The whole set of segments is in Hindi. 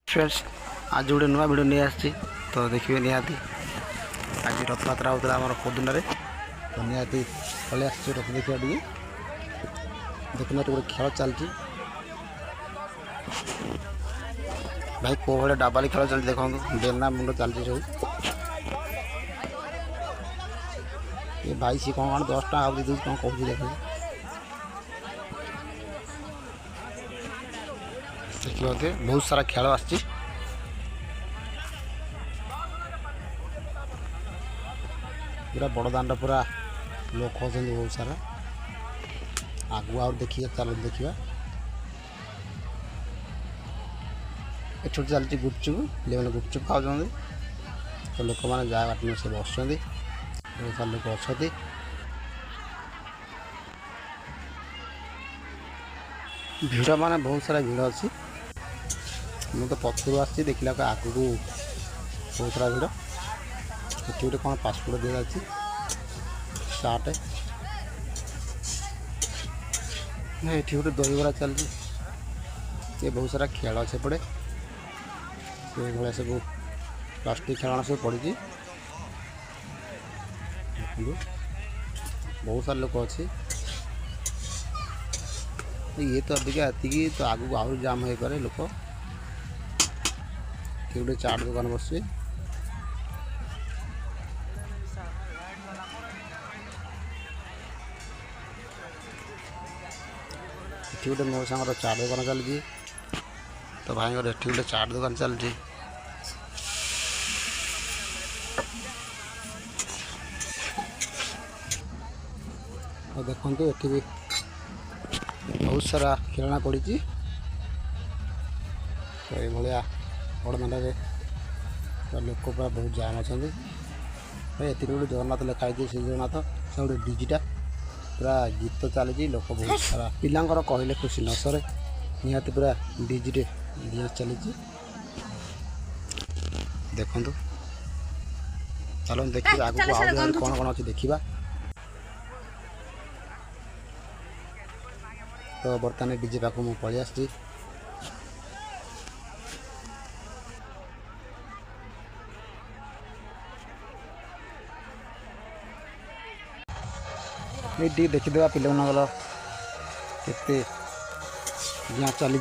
फ्रेंड्स आज गोटे नुआ भिडियो नहीं आसी तो देखिए निहाती आज रथयात्रा होता आम पदुना तो निहाती पलि आस रथ देखा टे देखना गोटे खेल चलती भाई कौ भाई डाबाली खेल चलती देखो बेलना मुंड चलती सब ये भाई सी कौन 10 टाँग दे कौन कहूँ देख देखिए बहुत सारा खेल आसी पूरा बड़ दांड पूरा लोक होती बहुत सारा आगु आ देखिए चल देखा छोट चलती गुपचुप पे गुपचुप खाऊ तो लोक मैंने जहाँ बाट से बस लोक अच्छा भिड़ माने बहुत सारा भिड़ अच्छी मुझे तो पक्षर आसी देखला आगू बहुत सारा भिड़ ये गोटे कौन पासपोर्ट दी जाती स्टार्ट ये गोटे दहीबरा चलती ये बहुत सारा खेल अच्छे पड़े से भाया सब प्लास्टिक खेलना सब पड़ी बहुत सारे लोग अच्छे ये तो अबिका एति तो आगू आहरी जाम हो पारे लोक गोटे चाट दुकान बस गोटे मो सांगर चाट दुकान चलती तो भाई ये गोटे चाट दुकान चलती देखो ये भी बहुत सारा खेलना पड़ी तो ये बड़ दांडे लोक पूरा बहुत जाम अच्छा ये गोटे जगन्नाथ लिखाई से जगन्नाथ से गोटे डीजीटा पूरा गीत चली लोक बहुत सारा पिलांकर कहले खुशी न सरे निहाती पूरा डीजीटे डांस चली देखु चलो देखिए आगे कौन कौन अच्छी देखा तो बर्तमान डीजे पाक मुझे पलि आसी देखीदे पिला के चली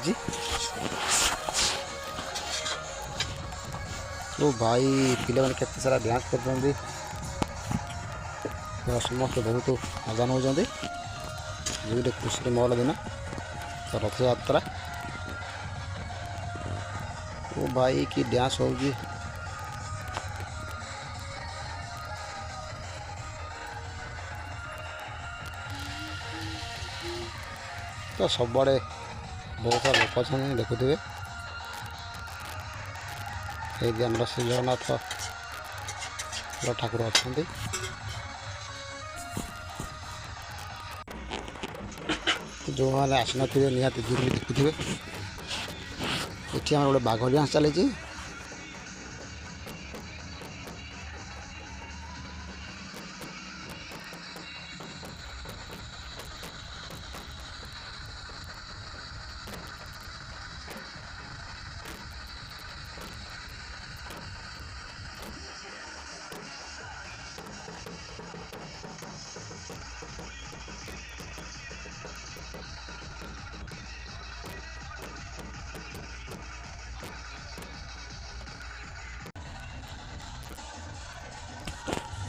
तो भाई पिला मैंने केते सारा डांस कर समस्त बहुत मजा नौ गोटे खुशी महल दिन तो रथ यात्रा ओ भाई कि डांस हो तो सब बड़े बहुत सारा लोक अच्छा देखुए ये आम श्री जगन्नाथ ठाकुर अच्छा जो मैंने आसना निहाती दूर भी देखुए ये आम गोटे बाघ डांस चली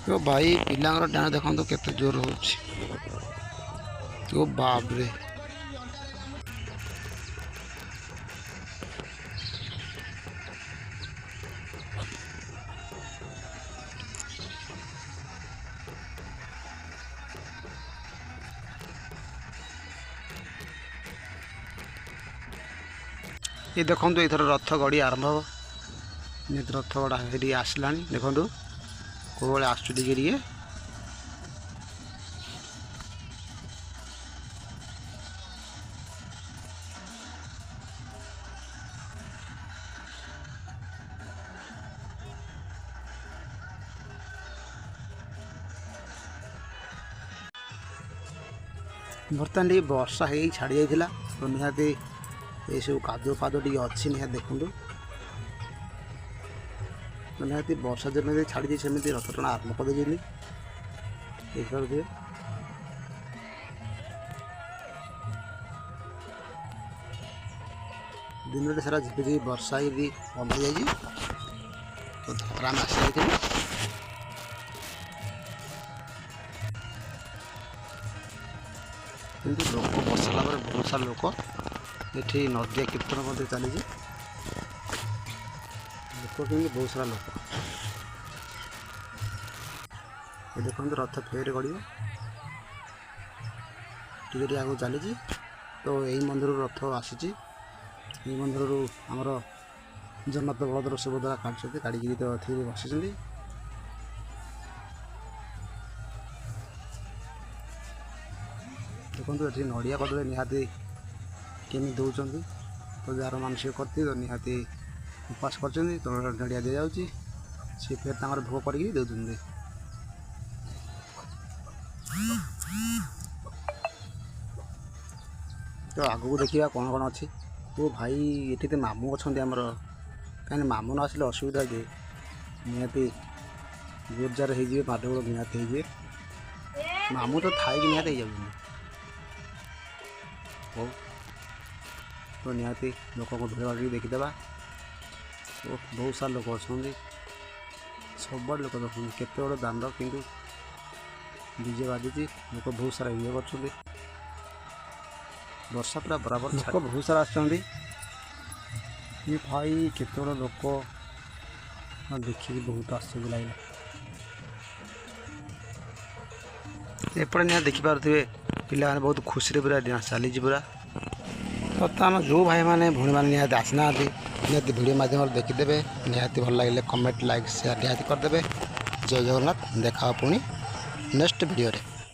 तो भाई पिलांर डांस देखो तो केते जोर हो बाप रे ये देखो इधर रथ गड़ी आरंभ हो रथ गड़ा आसला देखो कौ भाई आसु टे बर्तमान टे वर्षा हो छाड़ी जाइला तो निहाती ये सब कादुଅ फादुଅ टे अच्छी निहाती देखूँ ନିହାତି ବର୍ଷା ଯେମିତି ଛାଡ଼ିଛି ସେମିତି ରଥ ଟଣା ଆରମ୍ଭ କରିଦେଇଛନ୍ତି। ଦେଖିପାରୁଥିବେ ଦିନଟି ସାରା ଝିପିଝିପି ବର୍ଷା ହେଇକି ବନ୍ଦ ହେଇଯାଇଛି। ତ ଧରା ଆମେ ଆସିଯାଇଥିଲୁ। କିନ୍ତୁ ଲୋକ ବର୍ଷା ହେଲା ପରେ ବହୁତ ସାରା ଲୋକ ଏଠି ନଦିଆ କୀର୍ତ୍ତନ ମଧ୍ୟ ଚାଲିଛି। ଲୋକ କିନ୍ତୁ ବହୁତ ସାରା ଲୋକ ଦେଖନ୍ତୁ ରଥ ଫେରେ ଗଡ଼ିବ ଟିକେ ଟିକେ ଆଗକୁ ଚାଲିଛି। ତ ଏଇ ମନ୍ଦିରରୁ ରଥ ଆସିଛି। ଏଇ ମନ୍ଦିରରୁ ଆମର ଜଗନ୍ନାଥ ବଳଭଦ୍ର ସୁଭଦ୍ରା କାଢ଼ିଛନ୍ତି, କାଢ଼ିକିରି ତ ଏଥିରେ ବସିଛନ୍ତି। ଦେଖନ୍ତୁ ଏଠି ନଡ଼ିଆ କଦଳୀ ନିହାତି କେମିତି ଦେଉଛନ୍ତି। ତ ଯାହାର ମାନସିକ କରିଥିବ ତ ନିହାତି ଉପାସ କରିଛନ୍ତି ତ ନଡ଼ିଆ ଦିଆଯାଉଛି, ସେ ଫେର ତାଙ୍କର ଭୋଗ କରିକି ଦେଉଛନ୍ତି। ତ ଆଗକୁ ଦେଖିବା କ'ଣ କ'ଣ ଅଛି। ଓ ଭାଇ ଏଠି ତ ମାମୁଁ ଅଛନ୍ତି ଆମର, କାହିଁକି ମାମୁଁ ନ ଆସିଲେ ଅସୁବିଧା ଯେ ନିହାତି ଜୋରଜାର ହେଇଯିବେ, ମାଡ଼ଗୋଳ ନିହାତି ହେଇଯିବେ। ମାମୁଁ ତ ଥାଇକି ନିହାତି ହେଇଯାଉଛନ୍ତି। ହଉ ତ ନିହାତି ଲୋକଙ୍କୁ ଭିଡ଼ ଭାଡ଼ିକି ଦେଖିଦେବା। ଓ ବହୁତ ସାରା ଲୋକ ଅଛନ୍ତି, ସବୁଆଡ଼େ ଲୋକ ଦେଖୁଛନ୍ତି। କେତେ ବଡ଼ ଦାଣ୍ଡ କିନ୍ତୁ ଡିଜେ ବାଜୁଛି, ଲୋକ ବହୁତ ସାରା ଇଏ କରୁଛନ୍ତି। ବର୍ଷା ପୁରା ବରାବର ଲୋକ ବହୁତ ସାରା ଆସିଛନ୍ତି। ଏ ଭାଇ କେତେ ବଡ଼ ଲୋକ ଦେଖିକି ବହୁତ ଆଶ୍ଚର୍ଯ୍ୟ ଲାଗିଲା। ଏପଟେ ନିହାତି ଦେଖିପାରୁଥିବେ ପିଲାମାନେ ବହୁତ ଖୁସିରେ ପୁରା ଡ୍ୟାନ୍ସ ଚାଲିଛି ପୁରା। ବର୍ତ୍ତମାନ ଯେଉଁ ଭାଇମାନେ ଭଉଣୀମାନେ ନିହାତି ଆସିନାହାନ୍ତି ନିହାତି ଭିଡ଼ିଓ ମାଧ୍ୟମରେ ଦେଖିଦେବେ। ନିହାତି ଭଲ ଲାଗିଲେ କମେଣ୍ଟ ଲାଇକ୍ ସେୟାର ନିହାତି କରିଦେବେ। ଜୟ ଜଗନ୍ନାଥ। ଦେଖା ପୁଣି ନେକ୍ସଟ ଭିଡ଼ିଓରେ।